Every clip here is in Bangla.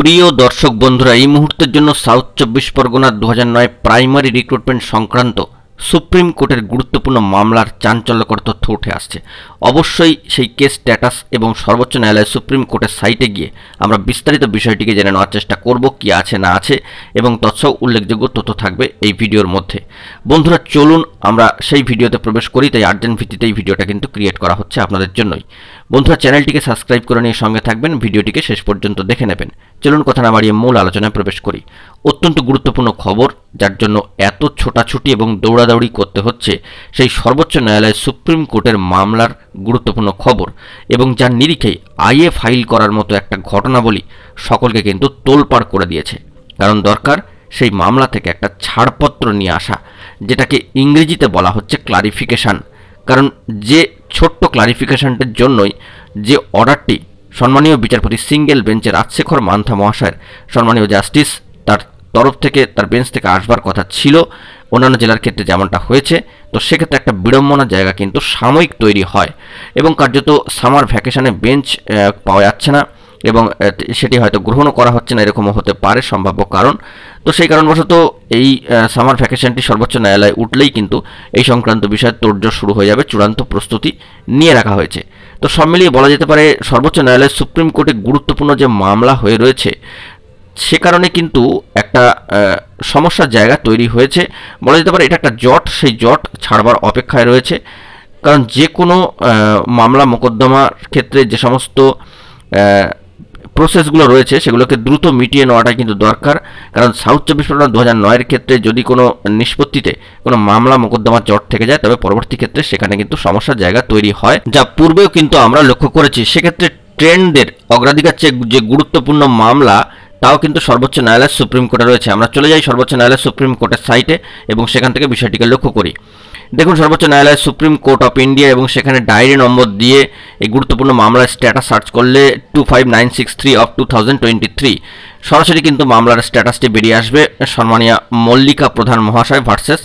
প্রিয় দর্শক বন্ধুরা, এই মুহূর্তের জন্য সাউথ 24 পরগনা 2009 প্রাইমারি রিক্রুটমেন্ট সংক্রান্ত সুপ্রিম কোর্টের গুরুত্বপূর্ণ মামলার চাঞ্চল্যকর তথ্য উঠে আসছে। অবশ্যই সেই কেস স্ট্যাটাস এবং সর্বোচ্চ ন্যায়ালয় সুপ্রিম কোর্টের সাইটে গিয়ে আমরা বিস্তারিত বিষয়টিকে জেনে নেওয়ার চেষ্টা করব, কি আছে না আছে, এবং তৎসহ উল্লেখযোগ্য তথ্য থাকবে এই ভিডিওর মধ্যে। বন্ধুরা চলুন আমরা সেই ভিডিওতে প্রবেশ করি। তাই আর্জেন্ট ভিত্তিতে এই ভিডিওটা কিন্তু ক্রিয়েট করা হচ্ছে আপনাদের জন্যই। বন্ধুরা চ্যানেলটিকে সাবস্ক্রাইব করে নিয়ে সঙ্গে থাকবেন, ভিডিওটিকে শেষ পর্যন্ত দেখে নেবেন। চলুন কথা না বাড়িয়ে মূল আলোচনায় প্রবেশ করি। অত্যন্ত গুরুত্বপূর্ণ খবর, যার জন্য এত ছোটাছুটি এবং দৌড়াদৌড়ি করতে হচ্ছে, সেই সর্বোচ্চ ন্যায়ালয় সুপ্রিম কোর্টের মামলার গুরুত্বপূর্ণ খবর, এবং যার নিরিখেই আইএ ফাইল করার মতো একটা ঘটনাবলী সকলকে কিন্তু তোলপাড় করে দিয়েছে। কারণ দরকার সেই মামলা থেকে একটা ছাড়পত্র নিয়ে আসা, যেটাকে ইংরেজিতে বলা হচ্ছে ক্লারিফিকেশান। কারণ যে ছোট্ট ক্লারিফিকেশনটার জন্যই যে অর্ডারটি সম্মানীয় বিচারপতি সিঙ্গেল বেঞ্চের রাজশেখর মান্থা মহাশয়ের সম্মানীয় জাস্টিস তার তরফ থেকে, তার বেঞ্চ থেকে আসবার কথা ছিল, অন্যান্য জেলার ক্ষেত্রে যেমনটা হয়েছে, তো সেক্ষেত্রে একটা বিড়ম্বনার জায়গা কিন্তু সাময়িক তৈরি হয় এবং কার্যত সামার ভ্যাকেশনে বেঞ্চ পাওয়া যাচ্ছে না এবং সেটি হয়তো গ্রহণও করা হচ্ছে না, এরকমও হতে পারে সম্ভাব্য কারণ। তো সেই কারণবশত এই সামার ভ্যাকেশনটি সর্বোচ্চ ন্যায়ালয়ে উঠলেই কিন্তু এই সংক্রান্ত বিষয়ে তোড়জোড় শুরু হয়ে যাবে, চূড়ান্ত প্রস্তুতি নিয়ে রাখা হয়েছে। তো সব মিলিয়ে বলা যেতে পারে সর্বোচ্চ ন্যায়ালয় সুপ্রিম কোর্টে গুরুত্বপূর্ণ যে মামলা হয়ে রয়েছে, সে কারণে কিন্তু একটা সমস্যার জায়গা তৈরি হয়েছে। বলা যেতে পারে এটা একটা জট, সেই জট ছাড়বার অপেক্ষায় রয়েছে। কারণ যে কোনো মামলা মোকদ্দমার ক্ষেত্রে যে সমস্ত প্রসেসগুলো রয়েছে সেগুলোকে দ্রুত মিটিয়ে নেওয়াটাই কিন্তু দরকার। কারণ সাউথ 24 পরগনা 2009-এর ক্ষেত্রে যদি কোনো নিষ্পত্তিতে কোনো মামলা মোকদ্দমার জট থেকে যায়, তবে পরবর্তী ক্ষেত্রে সেখানে কিন্তু সমস্যার জায়গা তৈরি হয়, যা পূর্বেও কিন্তু আমরা লক্ষ্য করেছি। সেক্ষেত্রে ট্রেন্ডের অগ্রাধিকার চেয়ে যে গুরুত্বপূর্ণ মামলা, তাও কিন্তু সর্বোচ্চ ন্যায়ালয় সুপ্রিম কোর্টে রয়েছে। আমরা চলে যাই সর্বোচ্চ ন্যায়ালয় সুপ্রিম কোর্টের সাইটে এবং সেখান থেকে বিষয়টিকে লক্ষ্য করি। দেখুন, সর্বোচ্চ ন্যায়ালয় সুপ্রিম কোর্ট অফ ইন্ডিয়া এবং সেখানে ডায়েরি নম্বর দিয়ে এই গুরুত্বপূর্ণ মামলার স্ট্যাটাস সার্চ করলে 25963 অফ 2023 সরাসরি কিন্তু মামলার স্ট্যাটাসটি বেরিয়ে আসবে। সম্মানীয় মল্লিকা প্রধান মহাশয় versus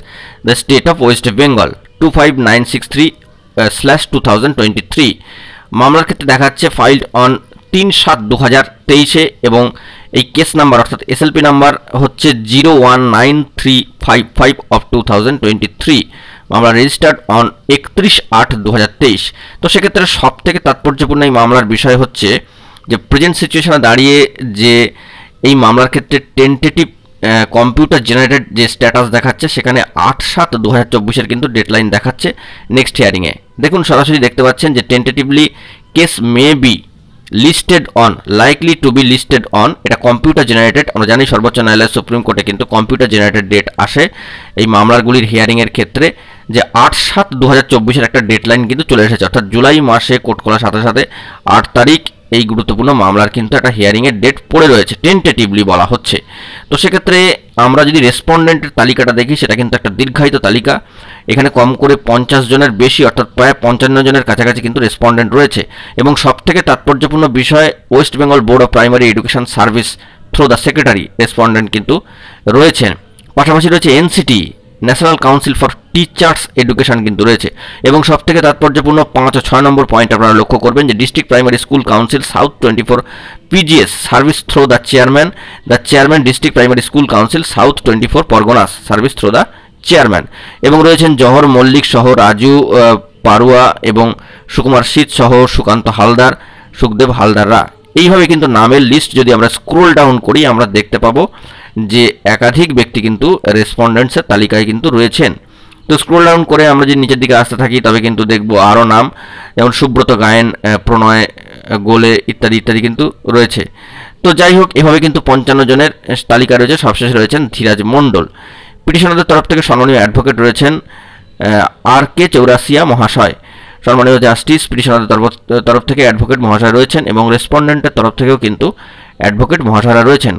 the state of West Bengal 25963/2023। মামলার ক্ষেত্রে দেখাচ্ছে ফাইল্ড অন 3/7/2023 এবং এই কেস নাম্বার অর্থাৎ এসএলপি নাম্বার হচ্ছে 019355 অফ 2023। মামলা রেজিস্টার্ড অন 31/8/2023। তো সেক্ষেত্রে সব থেকে তাৎপর্যপূর্ণ এই মামলার বিষয় হচ্ছে যে প্রেজেন্ট সিচুয়েশনে দাঁড়িয়ে যে এই মামলার ক্ষেত্রে টেন্টেটিভ কম্পিউটার জেনারেটেড যে স্ট্যাটাস দেখাচ্ছে, সেখানে 8/7/2024 কিন্তু ডেডলাইন দেখাচ্ছে নেক্সট হিয়ারিংয়ে। দেখুন, সরাসরি দেখতে পাচ্ছেন যে tentatively case may be listed on, likely to be listed on, এটা কম্পিউটার জেনারেটেড। আমরা জানি সর্বোচ্চ ন্যায়ালয় সুপ্রিম কোর্টে কিন্তু কম্পিউটার জেনারেটেড ডেট আসে এই মামলাগুলির হিয়ারিংয়ের ক্ষেত্রে, যে 8/7/2024 একটা ডেডলাইন কিন্তু চলে এসেছে। অর্থাৎ জুলাই মাসে কোর্ট খোলার সাথে সাথে 8 তারিখ এই গুরুত্বপূর্ণ মামলার কিন্তু একটা হিয়ারিংয়ের ডেট পড়ে রয়েছে, টেন্টেটিভলি বলা হচ্ছে। তো সেক্ষেত্রে আমরা যদি রেসপন্ডেন্টের তালিকাটা দেখি, সেটা কিন্তু একটা দীর্ঘায়িত তালিকা। এখানে কম করে 50 জনের বেশি, অর্থাৎ প্রায় 55 জনের কাছাকাছি কিন্তু রেসপন্ডেন্ট রয়েছে। এবং সবথেকে তাৎপর্যপূর্ণ বিষয়, West Bengal board of primary education service through the secretary respondent কিন্তু রয়েছেন। পাশাপাশি রয়েছে NCT, national council for teachers education কিন্তু রয়েছে। এবং সবথেকে তাৎপর্যপূর্ণ 5 ও 6 নম্বর পয়েন্ট আপনারা লক্ষ্য করবেন যে district primary school council south 24 PGS service through the chairman district primary school council south 24 Parganas service through the chairman. এবং রয়েছেন জহর মল্লিক সহ রাজু পারুয়া এবং সুকুমার শীত সহ সুকান্ত হালদার, সুখদেব হালদাররা। এইভাবে কিন্তু নামের লিস্ট যদি আমরা স্ক্রোল ডাউন করি, আমরা দেখতে পাবো যে একাধিক ব্যক্তি কিন্তু রেসপন্ডেন্টসের তালিকায় কিন্তু রয়েছেন। তো স্ক্রোল ডাউন করে আমরা যদি নিচের দিকে আসতে থাকি, তবে কিন্তু দেখবো আরও নাম, যেমন সুব্রত গায়েন, প্রণয় গোলে ইত্যাদি ইত্যাদি কিন্তু রয়েছে। তো যাই হোক, এভাবে কিন্তু 55 জনের তালিকা রয়েছে। সবশেষে রয়েছেন ধীরাজ মণ্ডল। পিটিশনারদের তরফ থেকে সম্মানীয় অ্যাডভোকেট রয়েছেন RK চৌরাসিয়া মহাশয়। সম্মানীয় জাস্টিস পিটিশনারদের তরফ থেকে অ্যাডভোকেট মহাশয় রয়েছেন এবং রেসপন্ডেন্টের তরফ থেকেও কিন্তু অ্যাডভোকেট মহাশয়রা রয়েছেন।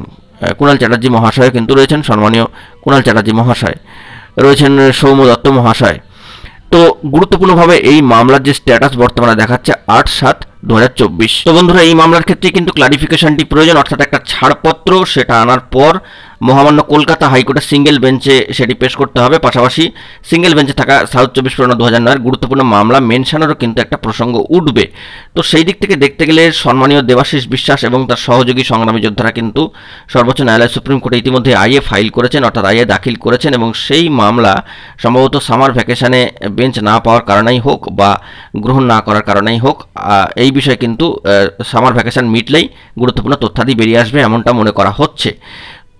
কুণাল চ্যাটার্জি মহাশয় কিন্তু রয়েছেন, সম্মানীয় কুণাল চ্যাটার্জি মহাশয় রয়েছেন, সৌম্য দত্ত মহাশয়। তো গুরুত্বপূর্ণভাবে এই মামলার যে স্ট্যাটাস বর্তমানে দেখাচ্ছে 8/7/2024। তো বন্ধুরা, এই মামলার ক্ষেত্রে কিন্তু ক্লারিফিকেশনটি প্রয়োজন, অর্থাৎ একটা ছাড়পত্র সেটা আনার পর মহামান্য কলকাতা হাইকোর্টের সিঙ্গেল বেঞ্চে সেটি পেশ করতে হবে। পাশাপাশি সিঙ্গেল বেঞ্চে থাকা সাউথ 24 পরগনা 2009 গুরুত্বপূর্ণ মামলা মেনশনেরও কিন্তু একটা প্রসঙ্গ উঠবে। তো সেই দিক থেকে দেখতে গেলে সম্মানীয় দেবাশিস বিশ্বাস এবং তার সহযোগী সংগ্রামী যোদ্ধারা কিন্তু সর্বোচ্চ ন্যায়ালয় সুপ্রিম কোর্টে ইতিমধ্যে আইএ ফাইল করেছেন, অর্থাৎ আইএ দাখিল করেছেন, এবং সেই মামলা সম্ভবত সামার ভ্যাকেশনে বেঞ্চ না পাওয়ার কারণেই হোক বা গ্রহণ না করার কারণেই হোক, এই বিষয়ে কিন্তু সামার ভ্যাকেশন মিটলেই গুরুত্বপূর্ণ তথ্যাদি বেরিয়ে আসবে এমনটা মনে করা হচ্ছে।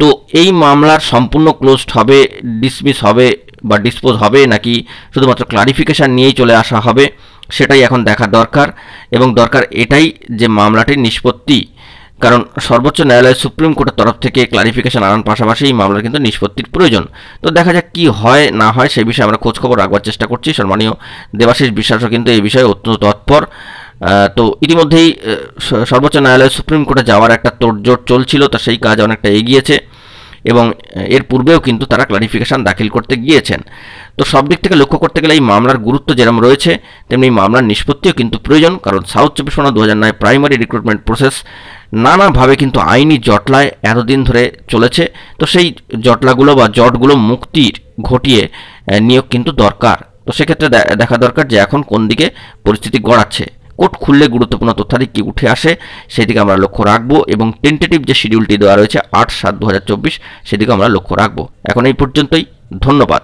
তো এই মামলার সম্পূর্ণ ক্লোজড হবে, ডিসমিস হবে বা ডিসপোজ হবে, নাকি শুধুমাত্র ক্লারিফিকেশান নিয়েই চলে আসা হবে, সেটাই এখন দেখা দরকার। এবং দরকার এটাই যে মামলাটির নিষ্পত্তি, কারণ সর্বোচ্চ ন্যায়ালয় সুপ্রিম কোর্টের তরফ থেকে ক্লারিফিকেশান আনার পাশাপাশি এই মামলার কিন্তু নিষ্পত্তির প্রয়োজন। তো দেখা যাক কী হয় না হয়, সেই বিষয়ে আমরা খোঁজখবর রাখবার চেষ্টা করছি। সম্মানীয় দেবাশিস বিশ্বাসও কিন্তু এই বিষয়ে অত্যন্ত তৎপর। তো ইতিমধ্যেই সর্বোচ্চ ন্যায়ালয় সুপ্রিম কোর্টে যাওয়ার একটা তোড়জোড় চলছিল, তো সেই কাজ অনেকটা এগিয়েছে এবং এর পূর্বেও কিন্তু তারা ক্লারিফিকেশান দাখিল করতে গিয়েছেন। তো সব দিক থেকে লক্ষ্য করতে গেলে এই মামলার গুরুত্ব যেরকম রয়েছে, তেমনি এই মামলার নিষ্পত্তিও কিন্তু প্রয়োজন। কারণ সাউথ 24 2009 প্রাইমারি রিক্রুটমেন্ট প্রসেস নানাভাবে কিন্তু আইনি জটলায় এতদিন ধরে চলেছে। তো সেই জটলাগুলো বা জটগুলো মুক্তির ঘটিয়ে নিয়োগ কিন্তু দরকার। তো সেক্ষেত্রে দেখা দরকার যে এখন কোন দিকে পরিস্থিতি গড়াচ্ছে। কোর্ট খুললে গুরুত্বপূর্ণ তথ্যাদি কি উঠে আসে সেদিকে আমরা লক্ষ্য রাখবো, এবং টেন্টেটিভ যে শিডিউলটি দেওয়া রয়েছে 8/7/2024 সেদিকে আমরা লক্ষ্য রাখবো। এখন এই পর্যন্তই, ধন্যবাদ।